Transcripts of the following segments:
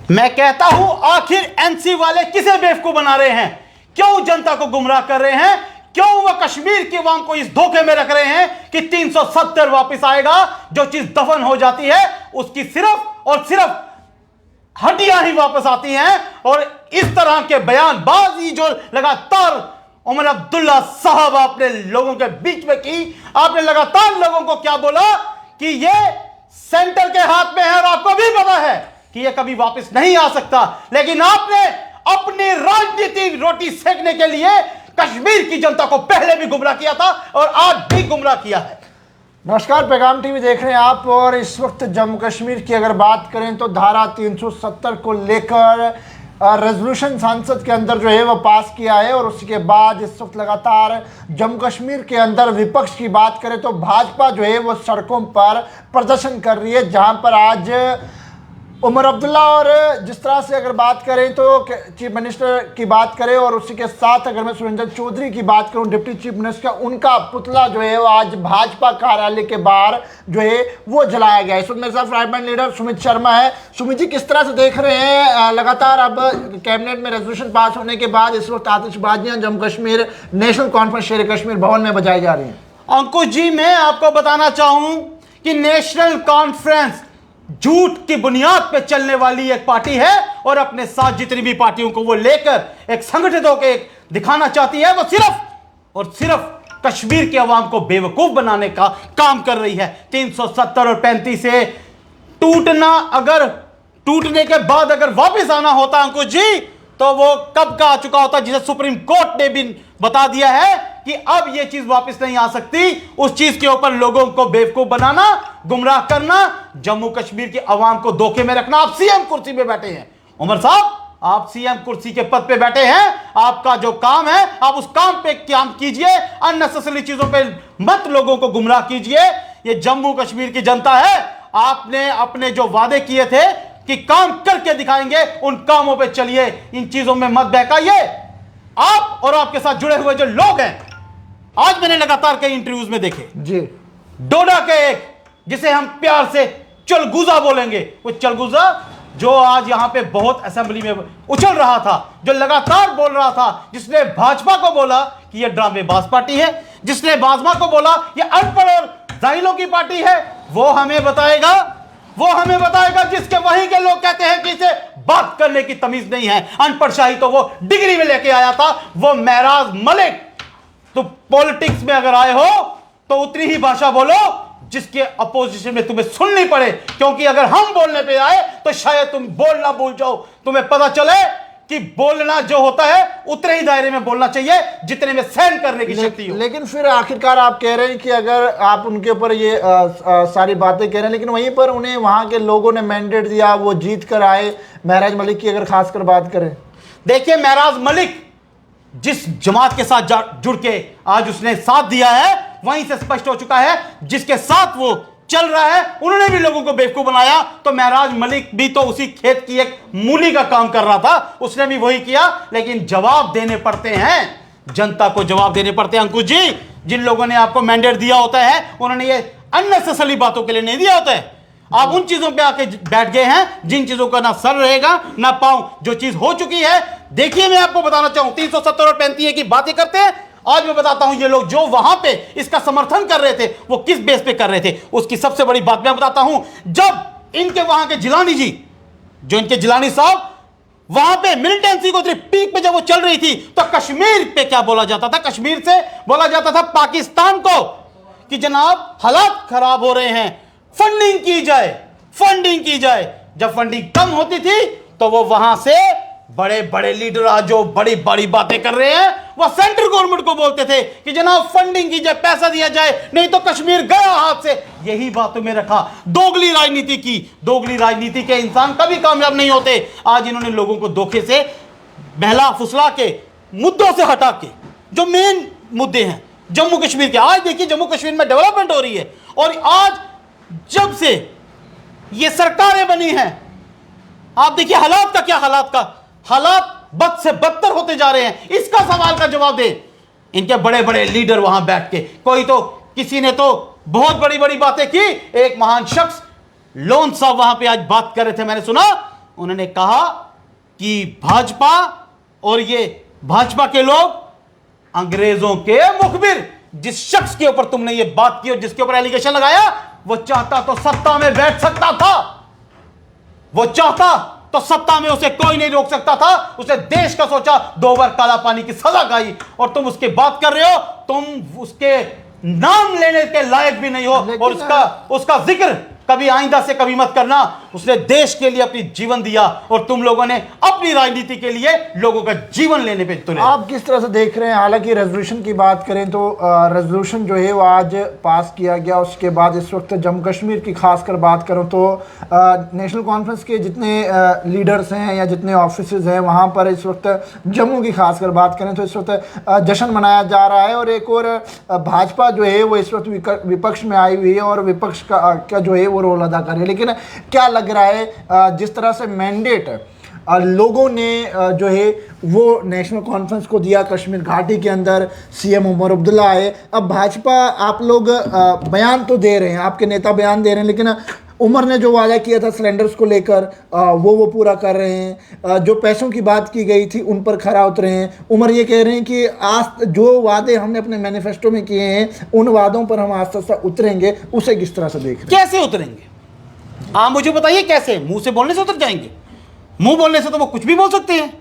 मैं कहता हूं आखिर एनसी वाले किसे बेवकूफ बना रहे हैं? क्यों जनता को गुमराह कर रहे हैं? क्यों वह कश्मीर की अवाम को इस धोखे में रख रहे हैं कि 370 वापस आएगा? जो चीज दफन हो जाती है उसकी सिर्फ और सिर्फ हड्डियां ही वापस आती हैं। और इस तरह के बयानबाजी जो लगातार उमर अब्दुल्ला साहब आपने लोगों के बीच में की, आपने लगातार लोगों को क्या बोला कि ये सेंटर के हाथ में है और आपको भी पता है कि ये कभी वापस नहीं आ सकता। लेकिन आपने अपनी राजनीतिक रोटी सेकने के लिए कश्मीर की जनता को पहले भी गुमराह किया था और आज भी गुमराह किया है। नमस्कार, पैगाम टीवी देख रहे हैं आप। और इस वक्त जम्मू कश्मीर की अगर बात करें तो धारा 370 को लेकर रेजोल्यूशन संसद के अंदर जो है वो पास किया है। और उसके बाद इस वक्त लगातार जम्मू कश्मीर के अंदर विपक्ष की बात करें तो भाजपा जो है वो सड़कों पर प्रदर्शन कर रही है, जहां पर आज उमर अब्दुल्ला और जिस तरह से अगर बात करें तो चीफ मिनिस्टर की बात करें और उसी के साथ अगर मैं सुरेंद्र चौधरी की बात करूं डिप्टी चीफ मिनिस्टर, उनका पुतला जो है वो आज भाजपा कार्यालय के बाहर जो है वो जलाया गया है। इस वक्त मेरे साथ फ्रंटमैन लीडर सुमित शर्मा है। सुमित जी, किस तरह से देख रहे हैं लगातार अब कैबिनेट में रेजोल्यूशन पास होने के बाद इस वक्त आतिशबाजियां जम्मू कश्मीर नेशनल कॉन्फ्रेंस शेर कश्मीर भवन में बजाई जा रही हैं? अंकुश जी, मैं आपको बताना चाहूं कि नेशनल कॉन्फ्रेंस झूठ की बुनियाद पे चलने वाली एक पार्टी है और अपने साथ जितनी भी पार्टियों को वो लेकर एक संगठित होकर दिखाना चाहती है, वो सिर्फ और सिर्फ कश्मीर की आवाम को बेवकूफ बनाने का काम कर रही है। 370 और 35 से टूटने के बाद अगर वापस आना होता अंकुश जी, तो वो कब का आ चुका होता, जिसे सुप्रीम कोर्ट ने भी बता दिया है कि अब ये चीज वापस नहीं आ सकती। उस चीज के ऊपर लोगों को बेवकूफ बनाना, गुमराह करना, जम्मू कश्मीर की आवाम को धोखे में रखना। आप सीएम कुर्सी पे बैठे हैं उमर साहब, आप सीएम कुर्सी के पद पे बैठे हैं। आपका जो काम है आप उस काम पे काम कीजिए, अननेसेसरी चीजों पे मत लोगों को गुमराह कीजिए। ये जम्मू कश्मीर की जनता है, आपने अपने जो वादे किए थे कि काम करके दिखाएंगे, उन कामों पे चलिए, इन चीजों में मत बहकाइए। आप और आपके साथ जुड़े हुए जो लोग हैं, आज मैंने लगातार कई इंटरव्यूज में देखे जी, डोडा के एक जिसे हम प्यार से चलगुजा बोलेंगे, वो चलगुजा जो आज यहां पे बहुत असेंबली में उछल रहा था, जो लगातार बोल रहा था, जिसने भाजपा को बोला कि यह ड्रामेबाज पार्टी है, जिसने भाजपा को बोला यह अनपढ़ और जाहिलों की पार्टी है, वो हमें बताएगा जिसके वहीं के लोग कहते हैं कि इसे बात करने की तमीज नहीं है, अनपढ़ शाही तो वो डिग्री में लेके आया था, वो महराज मलिक। तो पॉलिटिक्स में अगर आए हो तो उतनी ही भाषा बोलो जिसके अपोजिशन में तुम्हें सुननी पड़े, क्योंकि अगर हम बोलने पे आए तो शायद तुम बोलना भूल जाओ। तुम्हें पता चले कि बोलना जो होता है उतने ही दायरे में बोलना चाहिए जितने में सहन करने की शक्ति हो। लेकिन फिर आखिरकार आप कह रहे हैं कि अगर आप उनके ऊपर ये सारी बातें कह रहे हैं, लेकिन वहीं पर उन्हें वहां के लोगों ने मैंडेट दिया, वो जीत कर आए। महराज मलिक की अगर खासकर बात करें, देखिए महराज मलिक जिस जमात के साथ जुड़ के आज उसने साथ दिया है, वहीं से स्पष्ट हो चुका है जिसके साथ वो चल रहा है उन्होंने भी लोगों को बेवकूफ बनाया। तो महराज मलिक भी तो उसी खेत की एक मूली का काम कर रहा था, उसने भी वही किया। लेकिन जवाब देने पड़ते हैं, जनता को जवाब देने पड़ते हैं अंकुश जी। जिन लोगों ने आपको मैंडेट दिया होता है उन्होंने ये अननेसेसरी बातों के लिए नहीं दिया होता है। आप उन चीजों पे आके बैठ गए हैं जिन चीजों का ना सर रहेगा ना पांव। जो चीज हो चुकी है, देखिए मैं आपको बताना चाहूं, 370 और 35 की बातें करते हैं। आज मैं बताता हूं ये लोग जो वहां पे इसका समर्थन कर रहे थे वो किस बेस पे कर रहे थे। उसकी सबसे बड़ी बात मैं बताता हूं, जब इनके वहां के जिलानी जी, जो इनके जिलानी साहब वहां पे मिलिटेंसी को पीक पे जब वो चल रही थी, तो कश्मीर पे क्या बोला जाता था? कश्मीर से बोला जाता था पाकिस्तान को कि जनाब हालात खराब हो रहे हैं, फंडिंग की जाए। जब फंडिंग कम होती थी तो वो वहां से बड़े बड़े लीडर आज जो बड़ी बड़ी बातें कर रहे हैं, वो सेंट्रल गवर्नमेंट को बोलते थे कि जनाब फंडिंग की जाए, पैसा दिया जाए, नहीं तो कश्मीर गया हाथ से। यही बातों में रखा, दोगली राजनीति की। दोगली राजनीति के इंसान कभी कामयाब नहीं होते। आज इन्होंने लोगों को धोखे से बहला फुसला के मुद्दों से हटा के जो मेन मुद्दे हैं जम्मू कश्मीर के, आज देखिए जम्मू कश्मीर में डेवलपमेंट हो रही है। और आज जब से ये सरकारें बनी हैं, आप देखिए हालात का क्या, हालात बद से बदतर होते जा रहे हैं। इसका सवाल का जवाब दे इनके बड़े बड़े लीडर वहां बैठ के। कोई तो किसी ने तो बहुत बड़ी बड़ी बातें की। एक महान शख्स लोन साहब वहां पे आज बात कर रहे थे, मैंने सुना उन्होंने कहा कि भाजपा और ये भाजपा के लोग अंग्रेजों के मुखबिर, जिस शख्स के ऊपर तुमने ये बात की और जिसके ऊपर एलिगेशन लगाया, वो चाहता तो सत्ता में बैठ सकता था, वो चाहता तो सत्ता में उसे कोई नहीं रोक सकता था। उसने देश का सोचा, 2 बार काला पानी की सजा खाई, और तुम उसकी बात कर रहे हो। तुम उसके नाम लेने के लायक भी नहीं हो, और उसका जिक्र कभी आइंदा से कभी मत करना। उसने देश के लिए अपनी जीवन दिया, और तुम लोगों ने अपनी राजनीति के लिए लोगों का जीवन लेने पे तुले। आप किस तरह से देख रहे हैं? हालांकि रेजोल्यूशन की बात करें तो रेजोल्यूशन जो है वो आज पास किया गया। उसके बाद इस वक्त जम्मू कश्मीर की खासकर बात करूं तो नेशनल कॉन्फ्रेंस के जितने लीडर्स हैं या जितने ऑफिसर्स हैं, वहाँ पर इस वक्त जम्मू की खासकर बात करें तो इस वक्त जश्न मनाया जा रहा है। और एक और भाजपा जो है वो इस वक्त विपक्ष में आई हुई है, और विपक्ष का जो है वो रोल अदा कर रही है। लेकिन क्या लग रहा है, जिस तरह से मैंडेट लोगों ने जो है वो नेशनल कॉन्फ्रेंस को दिया कश्मीर घाटी के अंदर, सीएम उमर अब्दुल्ला आए। अब भाजपा, आप लोग बयान तो दे रहे हैं, आपके नेता बयान दे रहे हैं, लेकिन उमर ने जो वादा किया था सिलेंडर्स को लेकर वो पूरा कर रहे हैं। जो पैसों की बात की गई थी उन पर खरा उतरे हैं। उमर ये कह रहे हैं कि आज जो वादे हमने अपने मैनिफेस्टो में किए हैं उन वादों पर हम आस्ते आस्ते उतरेंगे। उसे किस तरह से देख रहे हैं? कैसे उतरेंगे आप मुझे बताइए? कैसे? मुंह से बोलने से उतर जाएंगे? मुंह बोलने से तो वो कुछ भी बोल सकते हैं।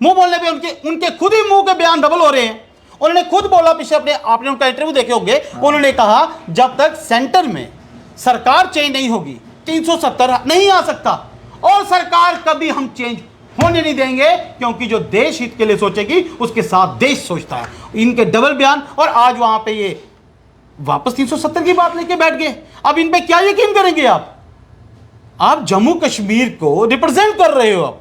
मुंह बोलने पे उनके खुद ही मुंह के बयान डबल हो रहे हैं। उन्होंने खुद बोला, पीछे आपने उनका इंटरव्यू देखे होंगे, उन्होंने कहा जब तक सेंटर में सरकार चेंज नहीं होगी 370 नहीं आ सकता, और सरकार कभी हम चेंज होने नहीं देंगे, क्योंकि जो देश हित के लिए सोचेगी उसके साथ देश सोचता है। इनके डबल बयान, और आज वहां पे ये वापस 370 की बात लेके बैठ गए। अब इन पे क्या यकीन करेंगे आप जम्मू कश्मीर को रिप्रेजेंट कर रहे हो,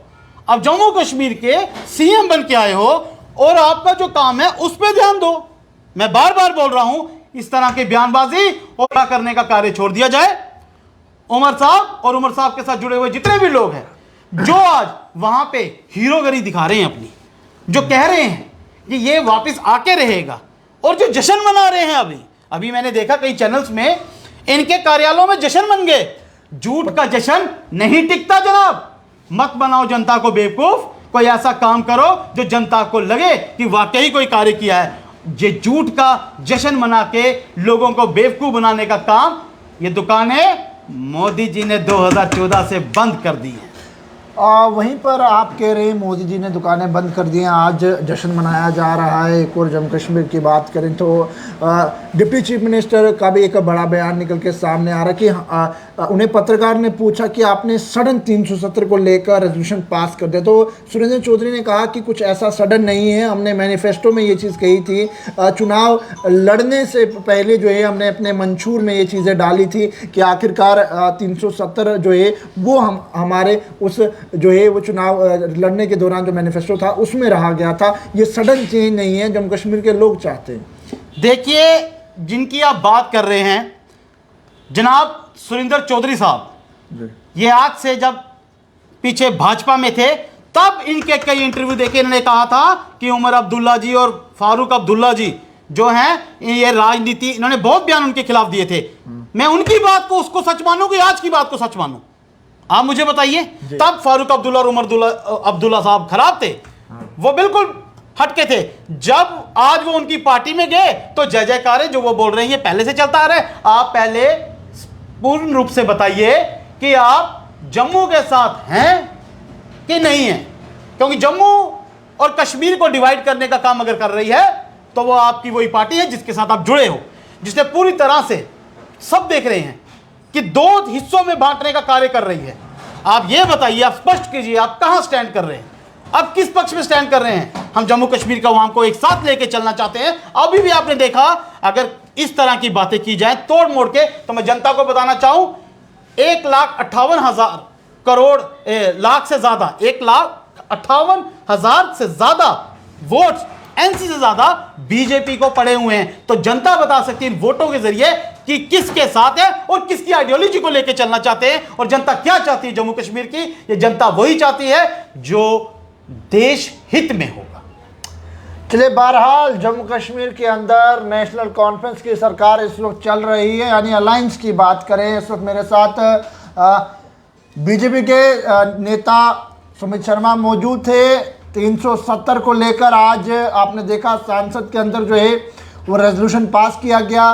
अब जम्मू कश्मीर के सीएम बन के आए हो, और आपका जो काम है उस पर ध्यान दो। मैं बार बार बोल रहा हूं, इस तरह की बयानबाजी और करने का कार्य छोड़ दिया जाए। उमर साहब और उमर साहब के साथ जुड़े हुए जितने भी लोग हैं, जो आज वहां पे हीरोगिरी दिखा रहे हैं अपनी, जो कह रहे हैं कि ये वापस आके रहेगा, और जो जश्न मना रहे हैं, अभी मैंने देखा कई चैनल्स में इनके कार्यालयों में जश्न मन गए। झूठ का जश्न नहीं टिकता जनाब। मत बनाओ जनता को बेवकूफ, कोई ऐसा काम करो जो जनता को लगे कि वाकई कोई कार्य किया है। ये झूठ का जश्न मना के लोगों को बेवकूफ बनाने का काम, ये दुकानें मोदी जी ने 2014 से बंद कर दी है। वहीं पर आप कह रहे हैं मोदी जी ने दुकानें बंद कर दी हैं, आज जश्न मनाया जा रहा है। एक और जम्मू कश्मीर की बात करें तो डिप्टी चीफ मिनिस्टर का भी एक बड़ा बयान निकल के सामने आ रहा है कि उन्हें पत्रकार ने पूछा कि आपने सडन 370 को लेकर रेजोल्यूशन पास कर दिया, तो सुरेंद्र चौधरी ने कहा कि कुछ ऐसा सडन नहीं है, हमने मैनिफेस्टो में ये चीज़ कही थी, चुनाव लड़ने से पहले जो है हमने अपने मंशूर में ये चीज़ें डाली थी कि आखिरकार 370 जो है वो हमारे उस जो है वो चुनाव लड़ने के दौरान जो मैनिफेस्टो था उसमें रहा गया था। ये सडन चेंज नहीं है, जम्मू कश्मीर के लोग चाहते हैं। देखिए, जिनकी आप बात कर रहे हैं जनाब सुरेंद्र चौधरी साहब, ये आज से जब पीछे भाजपा में थे तब इनके कई इंटरव्यू देखे इन्होंने कहा था कि उमर अब्दुल्ला जी और फारूक अब्दुल्ला जी जो हैं ये राजनीति, इन्होंने बहुत बयान उनके खिलाफ दिए थे। मैं उनकी बात को उसको सच मानूं कि आज की बात को सच मानूं? आप मुझे बताइए। तब फारूक अब्दुल्ला और उमर अब्दुल्ला साहब खराब थे, वो बिल्कुल हटके थे। जब आज वो उनकी पार्टी में गए तो जय जयकार है, जो वो बोल रहे हैं ये पहले से चलता आ रहा है। आप पहले पूर्ण रूप से बताइए कि आप जम्मू के साथ हैं कि नहीं हैं, क्योंकि जम्मू और कश्मीर को डिवाइड करने का काम अगर कर रही है तो वो आपकी वही पार्टी है जिसके साथ आप जुड़े हो, जिसने पूरी तरह से सब देख रहे हैं कि 2 हिस्सों में बांटने का कार्य कर रही है। आप ये बताइए, आप स्पष्ट कीजिए, आप कहां स्टैंड कर रहे हैं, आप किस पक्ष में स्टैंड कर रहे हैं? हम जम्मू कश्मीर का वहां को एक साथ लेके चलना चाहते हैं। अभी भी आपने देखा, अगर इस तरह की बातें की जाए तोड़ मोड़ के, तो मैं जनता को बताना चाहूं 1,58,000 करोड़ लाख से ज्यादा 1,58,000 से ज्यादा वोट एनसी से ज्यादा बीजेपी को पड़े हुए हैं। तो जनता बता सकती है इन वोटों के जरिए कि किसके साथ है और किसकी आइडियोलॉजी को लेकर चलना चाहते हैं, और जनता क्या चाहती है जम्मू कश्मीर की। ये जनता वही चाहती है जो देश हित में होगा। चलिए, बहरहाल जम्मू कश्मीर के अंदर नेशनल कॉन्फ्रेंस की सरकार इस वक्त चल रही है, यानी अलायंस की बात करें। इस वक्त मेरे साथ बीजेपी के नेता सुमित शर्मा मौजूद थे 370 को लेकर। आज आपने देखा संसद के अंदर जो है वो रेजोल्यूशन पास किया गया।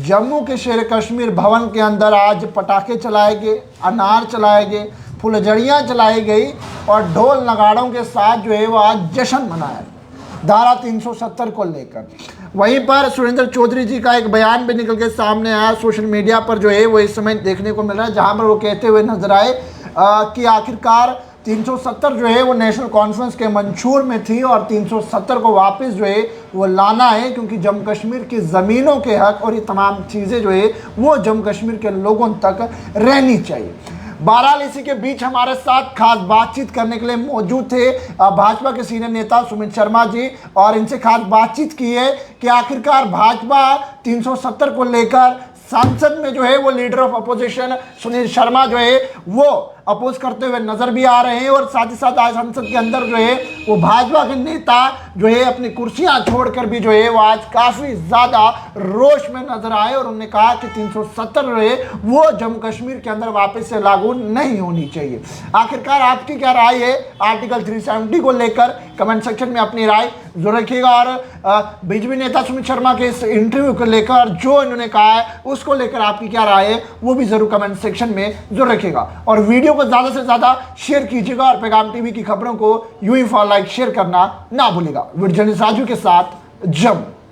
जम्मू के शेर कश्मीर भवन के अंदर आज पटाखे चलाए गए, अनार चलाए गए, फुलझड़ियाँ चलाई गई और ढोल नगाड़ों के साथ जो है वो आज जश्न मनाया धारा 370 को लेकर। वहीं पर सुरेंद्र चौधरी जी का एक बयान भी निकल के सामने आया सोशल मीडिया पर जो है वो इस समय देखने को मिल रहा है, जहां पर वो कहते हुए नजर आए कि आखिरकार 370 जो है वो नेशनल कॉन्फ्रेंस के मंशूर में थी और 370 को वापस जो है वो लाना है, क्योंकि जम्मू कश्मीर की ज़मीनों के हक और ये तमाम चीज़ें जो है वो जम्मू कश्मीर के लोगों तक रहनी चाहिए। बहरहाल इसी के बीच हमारे साथ खास बातचीत करने के लिए मौजूद थे भाजपा के सीनियर नेता सुमित शर्मा जी, और इनसे खास बातचीत की है कि आखिरकार भाजपा 370 को लेकर संसद में जो है वो leader of opposition Sunil Sharma जो है वो अपोज करते हुए नजर भी आ रहे हैं, और साथ ही साथ आज संसद के अंदर जो है वो भाजपा के नेता जो है अपनी कुर्सियां छोड़कर भी जो है वो आज काफी ज्यादा रोष में नजर आए, और उन्होंने कहा कि 370 जो है वो जम्मू कश्मीर के अंदर वापस से लागू नहीं होनी चाहिए। आखिरकार आपकी क्या राय है आर्टिकल 370 को लेकर? कमेंट सेक्शन में अपनी राय जरूर रखिएगा, और बीजेपी नेता सुमित शर्मा के इस इंटरव्यू को लेकर जो इन्होंने कहा है उसको लेकर आपकी क्या राय है वो भी जरूर कमेंट सेक्शन में जरूर रखिएगा, और वीडियो को ज्यादा से ज्यादा शेयर कीजिएगा, और पैगाम टीवी की खबरों को यूं ही फॉलो लाइक शेयर करना ना भूलिएगा। वीडियो जर्नलिस्ट राजू के साथ जम्मू।